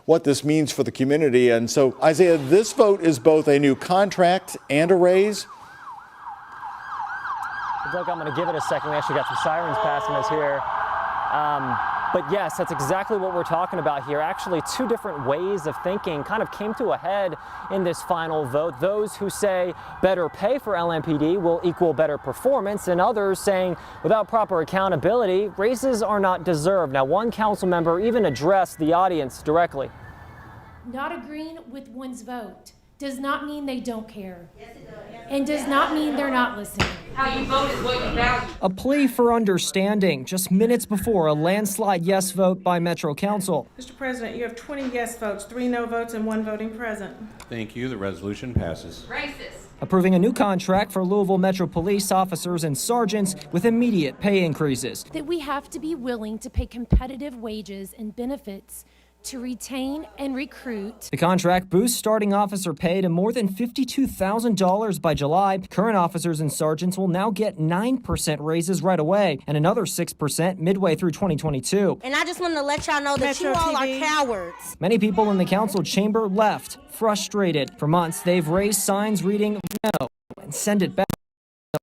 what this means for the community. And so, Isaiah, this vote is both a new contract and a raise. Doug, I'm going to give it a second. We actually got some sirens passing us here. But yes, that's exactly what we're talking about here. Actually, two different ways of thinking kind of came to a head in this final vote. Those who say better pay for LMPD will equal better performance, and others saying without proper accountability, raises are not deserved. Now, one council member even addressed the audience directly. Not agreeing with one's vote does not mean they don't care. Yes, it does. And does not mean they're not listening. How you vote is what you value. A plea for understanding just minutes before a landslide yes vote by Metro Council. Mr. President, you have 20 yes votes, 3 no votes, and 1 voting present. Thank you. The resolution passes. Racist. Approving a new contract for Louisville Metro police officers and sergeants with immediate pay increases. That we have to be willing to pay competitive wages and benefits to retain and recruit. The contract boosts starting officer pay to more than $52,000 by July. Current officers and sergeants will now get 9% raises right away and another 6% midway through 2022. And I just want to let y'all know that you all are cowards. Many people in the council chamber left, frustrated. For months, they've raised signs reading no and send it back.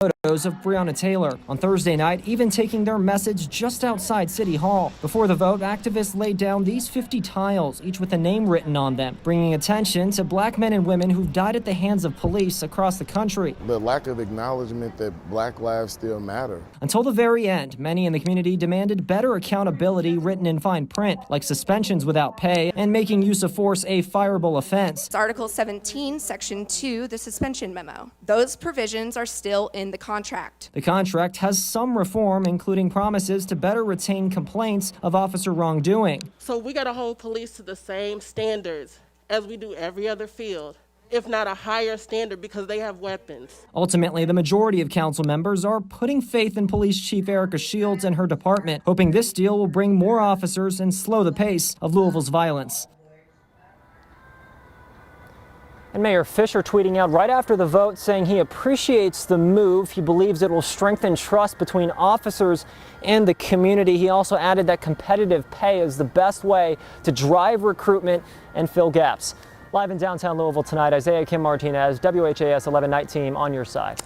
Photos of Breonna Taylor on Thursday night, even taking their message just outside City Hall. Before the vote, activists laid down these 50 tiles, each with a name written on them, bringing attention to black men and women who've died at the hands of police across the country. The lack of acknowledgement that black lives still matter. Until the very end, many in the community demanded better accountability written in fine print, like suspensions without pay and making use of force a fireable offense. It's Article 17, Section 2, the suspension memo. Those provisions are still in the contract. The contract has some reform, including promises to better retain complaints of officer wrongdoing. So we got to hold police to the same standards as we do every other field, if not a higher standard, because they have weapons. Ultimately, the majority of council members are putting faith in Police Chief Erica Shields and her department, hoping this deal will bring more officers and slow the pace of Louisville's violence. And Mayor Fisher tweeting out right after the vote saying he appreciates the move. He believes it will strengthen trust between officers and the community. He also added that competitive pay is the best way to drive recruitment and fill gaps. Live in downtown Louisville tonight, Isaiah Kim Martinez, WHAS 11 Night Team on your side.